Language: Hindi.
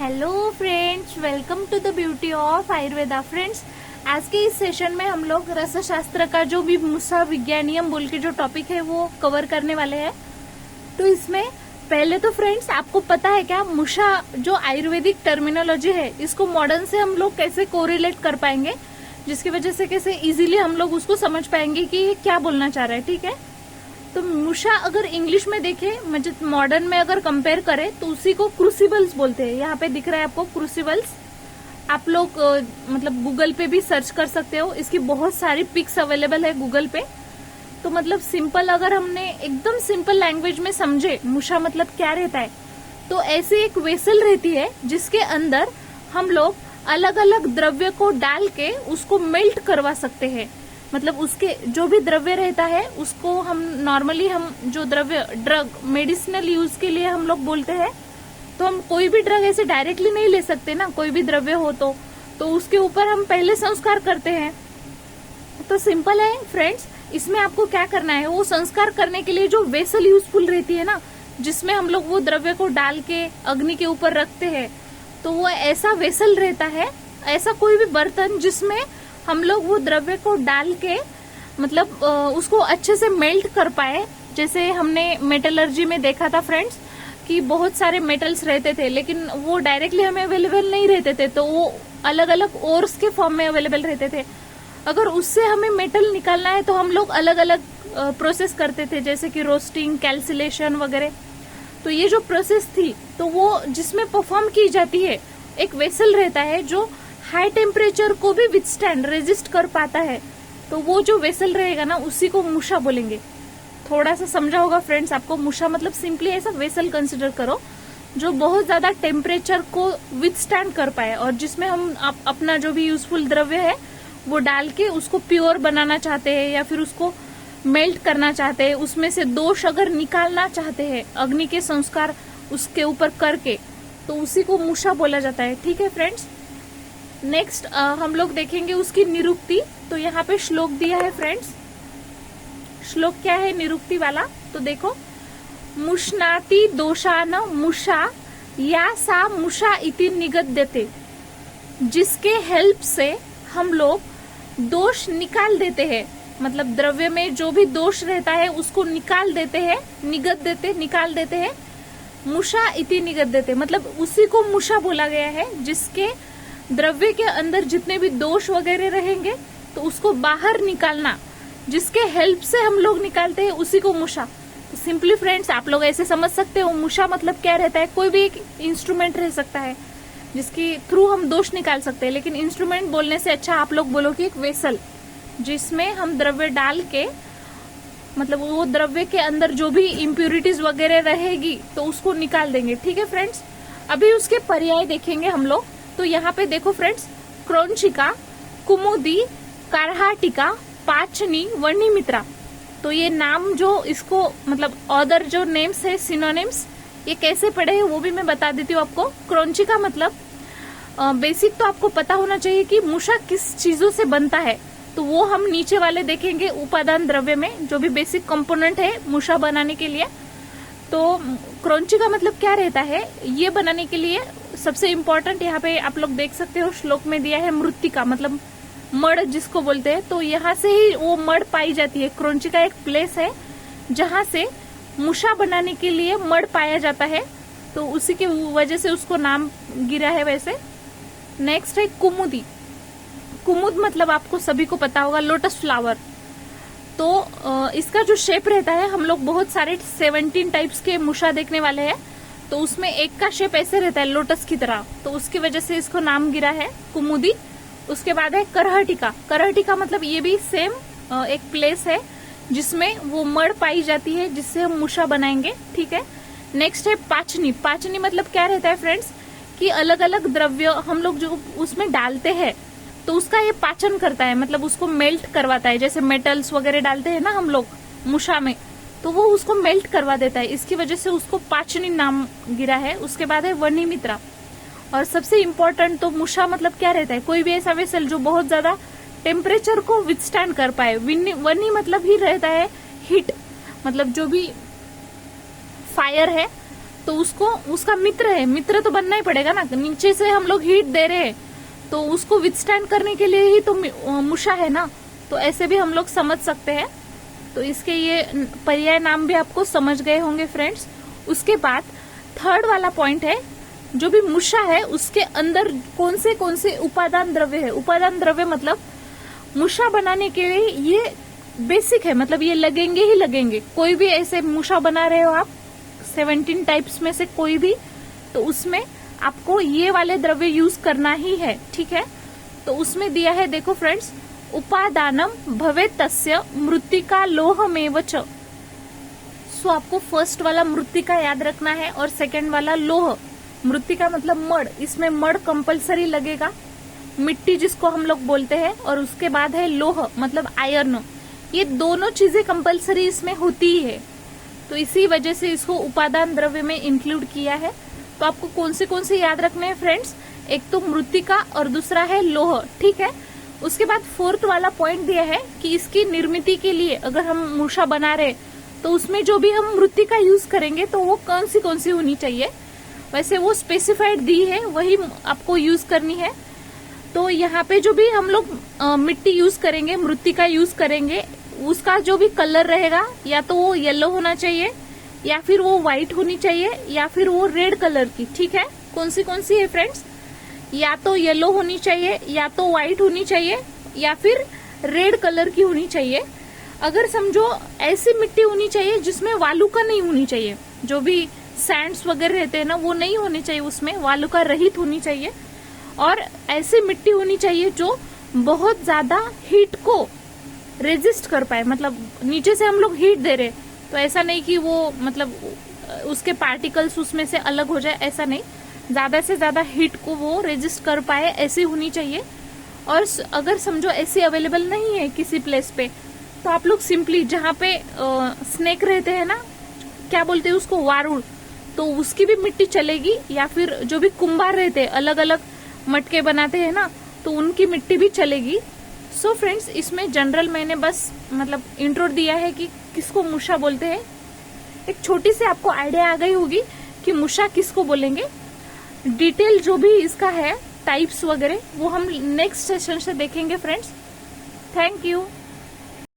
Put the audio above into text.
Hello friends, welcome to the beauty of Ayurveda. Friends, आज के इस सेशन में हम लोग रसशास्त्र का जो भी मुषा विज्ञानियम बोल के जो टॉपिक है वो कवर करने वाले हैं। तो इसमें पहले तो फ्रेंड्स आपको पता है क्या, मुषा जो आयुर्वेदिक टर्मिनोलॉजी है इसको मॉडर्न से हम लोग कैसे कोरिलेट कर पाएंगे, जिसकी वजह से कैसे इजीली हम लोग उसको समझ पाएंगे कि ये क्या बोलना चाह रहा है। ठीक है, तो मुषा अगर इंग्लिश में देखें, मतलब मॉडर्न में अगर कंपेयर करें तो उसी को क्रूसिबल्स बोलते हैं। यहाँ पे दिख रहा है आपको क्रूसिबल्स। आप लोग मतलब गूगल पे भी सर्च कर सकते हो, इसकी बहुत सारी पिक्स अवेलेबल है गूगल पे। तो मतलब सिंपल, अगर हमने एकदम सिंपल लैंग्वेज में समझे मुषा मतलब क्या रहता है, तो ऐसी एक वेसल रहती है जिसके अंदर हम लोग अलग अलग द्रव्य को डाल के उसको मेल्ट करवा सकते हैं। मतलब उसके जो भी द्रव्य रहता है उसको हम नॉर्मली, हम जो द्रव्य ड्रग मेडिसिनल यूज के लिए हम लोग बोलते हैं, तो हम कोई भी ड्रग ऐसे डायरेक्टली नहीं ले सकते ना, कोई भी द्रव्य हो तो उसके ऊपर हम पहले संस्कार करते हैं। तो सिंपल है फ्रेंड्स, इसमें आपको क्या करना है, वो संस्कार करने के लिए जो वेसल यूजफुल रहती है ना, जिसमें हम लोग वो द्रव्य को डाल के अग्नि के ऊपर रखते हैं, तो वो ऐसा वेसल रहता है, ऐसा कोई भी बर्तन जिसमें हम लोग वो द्रव्य को डाल के मतलब उसको अच्छे से मेल्ट कर पाए। जैसे हमने मेटलर्जी में देखा था फ्रेंड्स कि बहुत सारे मेटल्स रहते थे, लेकिन वो डायरेक्टली हमें अवेलेबल नहीं रहते थे, तो वो अलग अलग ओर्स के फॉर्म में अवेलेबल रहते थे। अगर उससे हमें मेटल निकालना है तो हम लोग अलग अलग प्रोसेस करते थे, जैसे कि रोस्टिंग, कैल्सिलेशन वगैरह। तो ये जो प्रोसेस थी तो वो जिसमें परफॉर्म की जाती है, एक वेसल रहता है जो हाई टेम्परेचर को भी विथस्टैंड रेजिस्ट कर पाता है, तो वो जो वेसल रहेगा ना उसी को मुषा बोलेंगे। थोड़ा सा समझा होगा फ्रेंड्स आपको। मुषा मतलब सिंपली ऐसा वेसल कंसिडर करो जो बहुत ज्यादा टेम्परेचर को विथस्टैंड कर पाए, और जिसमें हम अपना जो भी यूजफुल द्रव्य है वो डाल के उसको प्योर बनाना चाहते हैं या फिर उसको मेल्ट करना चाहते हैं, उसमें से दोष अगर निकालना चाहते हैं अग्नि के संस्कार उसके ऊपर करके, तो उसी को मुषा बोला जाता है। ठीक है फ्रेंड्स, नेक्स्ट हम लोग देखेंगे उसकी निरुक्ति। तो यहाँ पे श्लोक दिया है फ्रेंड्स। श्लोक क्या है निरुक्ति वाला, तो देखो, मुष्णाति दोषान मुषा या सा मुषा इति निगद्यते। जिसके हेल्प से हम लोग दोष निकाल देते हैं, मतलब द्रव्य में जो भी दोष रहता है उसको निकाल देते हैं, निकाल देते हैं। मुषा इति निगद्यते मतलब उसी को मुषा बोला गया है, जिसके द्रव्य के अंदर जितने भी दोष वगैरह रहेंगे तो उसको बाहर निकालना, जिसके हेल्प से हम लोग निकालते हैं उसी को मुषा। तो सिंपली फ्रेंड्स आप लोग ऐसे समझ सकते हो मुषा मतलब क्या रहता है। कोई भी एक इंस्ट्रूमेंट रह सकता है जिसके थ्रू हम दोष निकाल सकते हैं, लेकिन इंस्ट्रूमेंट बोलने से अच्छा आप लोग बोलो कि एक वेसल, जिसमें हम द्रव्य डाल के, मतलब वो द्रव्य के अंदर जो भी इम्प्यूरिटीज वगैरह रहेगी तो उसको निकाल देंगे। ठीक है फ्रेंड्स, अभी उसके पर्याय देखेंगे हम लोग। तो यहाँ पे देखो फ्रेंड्स, क्रौंचिका, कुमुदी, कारहाटिका, पाचनी, वर्णिमित्रा। तो ये नाम जो इसको मतलब अदर जो नेम्स है, सिनोनिम्स, ये कैसे पढ़े हैं वो भी मैं बता देती हूँ आपको। क्रौंचिका मतलब बेसिक तो आपको पता होना चाहिए कि मुषा किस चीजों से बनता है, तो वो हम नीचे वाले देखेंगे उपादान द्रव्य में, जो भी बेसिक कंपोनेंट है मुषा बनाने के लिए। तो क्रौंचिका मतलब क्या रहता है, ये बनाने के लिए सबसे इम्पोर्टेंट यहाँ पे आप लोग देख सकते हो श्लोक में दिया है मृत्तिका, मतलब मड़ जिसको बोलते हैं। तो यहाँ से ही वो मड़ पाई जाती है। क्रौंचिका एक प्लेस है जहाँ से मुषा बनाने के लिए मड़ पाया जाता है, तो उसी की वजह से उसको नाम गिरा है वैसे। नेक्स्ट है कुमुदी। कुमुद मतलब आपको सभी को पता होगा लोटस फ्लावर। तो इसका जो शेप रहता है, हम लोग बहुत सारे 17 टाइप्स के मुषा देखने वाले हैं, तो उसमें एक का शेप ऐसे रहता है लोटस की तरह, तो उसकी वजह से इसको नाम गिरा है कुमुदी। उसके बाद है करहटिका। करहटिका मतलब ये भी सेम एक प्लेस है जिसमें वो मड़ पाई जाती है, जिससे हम मुषा बनाएंगे। ठीक है, नेक्स्ट है पाचनी। पाचनी मतलब क्या रहता है फ्रेंड्स, कि अलग अलग द्रव्य हम लोग जो उसमें डालते हैं तो उसका ये पाचन करता है, मतलब उसको मेल्ट करवाता है। जैसे मेटल्स वगैरह डालते हैं ना हम लोग मुषा में, तो वो उसको मेल्ट करवा देता है, इसकी वजह से उसको पाचनी नाम गिरा है। उसके बाद है वर्णिमित्रा। और सबसे इम्पोर्टेंट तो मुषा मतलब क्या रहता है, कोई भी ऐसा वेसल जो बहुत ज्यादा टेम्परेचर को विथस्टैंड कर पाए। वर्णी मतलब ही रहता है हीट, मतलब जो भी फायर है तो उसको उसका मित्र है, मित्र तो बनना ही पड़ेगा ना। नीचे से हम लोग हीट दे रहे हैं तो उसको विथस्टैंड करने के लिए ही तो मूषा है ना। तो ऐसे भी हम लोग समझ सकते हैं। तो इसके ये पर्याय नाम भी आपको समझ गए होंगे फ्रेंड्स। उसके बाद थर्ड वाला पॉइंट है, जो भी मूषा है उसके अंदर कौन से उपादान द्रव्य है। उपादान द्रव्य मतलब मूषा बनाने के लिए ये बेसिक है, मतलब ये लगेंगे ही लगेंगे। कोई भी ऐसे मूषा बना रहे हो आप 17 टाइप्स में से कोई भी, तो उसमें आपको ये वाले द्रव्य यूज करना ही है, ठीक है। तो उसमें दिया है, देखो फ्रेंड्स, उपादानम भवेत् तस्य मृत्तिका लोहमेव च। सो आपको फर्स्ट वाला मृत्तिका याद रखना है और सेकंड वाला लोह। मृत्तिका मतलब मड, इसमें मड कंपलसरी लगेगा, मिट्टी जिसको हम लोग बोलते हैं। और उसके बाद है लोह मतलब आयरन। ये दोनों चीजें कंपलसरी इसमें होती ही है, तो इसी वजह से इसको उपादान द्रव्य में इंक्लूड किया है। तो आपको कौन से याद रखने हैं फ्रेंड्स, एक तो मृत्तिका और दूसरा है लोह, ठीक है। उसके बाद फोर्थ वाला पॉइंट दिया है कि इसकी निर्मित के लिए अगर हम मूषा बना रहे तो उसमें जो भी हम मृत्तिका यूज करेंगे तो वो कौन सी होनी चाहिए। वैसे वो स्पेसिफाइड दी है, वही आपको यूज करनी है। तो यहाँ पे जो भी हम लोग मिट्टी यूज करेंगे, मृत्तिका यूज करेंगे, उसका जो भी कलर रहेगा या तो वो येलो होना चाहिए या फिर वो व्हाइट होनी चाहिए या फिर वो रेड कलर की, ठीक है। कौन सी है फ्रेंड्स, या तो येलो होनी चाहिए या तो व्हाइट होनी चाहिए या फिर रेड कलर की होनी चाहिए। अगर समझो ऐसी मिट्टी होनी चाहिए जिसमें वालुका नहीं होनी चाहिए, जो भी सैंड्स वगैरह रहते हैं ना वो नहीं होने चाहिए, उसमें वालुका रहित होनी चाहिए। और ऐसी मिट्टी होनी चाहिए जो बहुत ज्यादा हीट को रेजिस्ट कर पाए, मतलब नीचे से हम लोग हीट दे रहे तो ऐसा नहीं कि वो मतलब उसके पार्टिकल्स उसमें से अलग हो जाए, ऐसा नहीं, ज्यादा से ज्यादा हीट को वो रेजिस्ट कर पाए, ऐसी होनी चाहिए। और अगर समझो ऐसी अवेलेबल नहीं है किसी प्लेस पे, तो आप लोग सिंपली जहाँ पे स्नेक रहते हैं ना, क्या बोलते हैं उसको, वारुड़, तो उसकी भी मिट्टी चलेगी। या फिर जो भी कुंभार रहते हैं, अलग अलग मटके बनाते हैं ना, तो उनकी मिट्टी भी चलेगी। सो फ्रेंड्स, इसमें जनरल मैंने बस मतलब इंट्रो दिया है कि किसको मूषा बोलते हैं। एक छोटी सी आपको आइडिया आ गई होगी कि मूषा किसको बोलेंगे। डिटेल जो भी इसका है, टाइप्स वगैरह, वो हम नेक्स्ट सेशन से देखेंगे फ्रेंड्स। Thank you.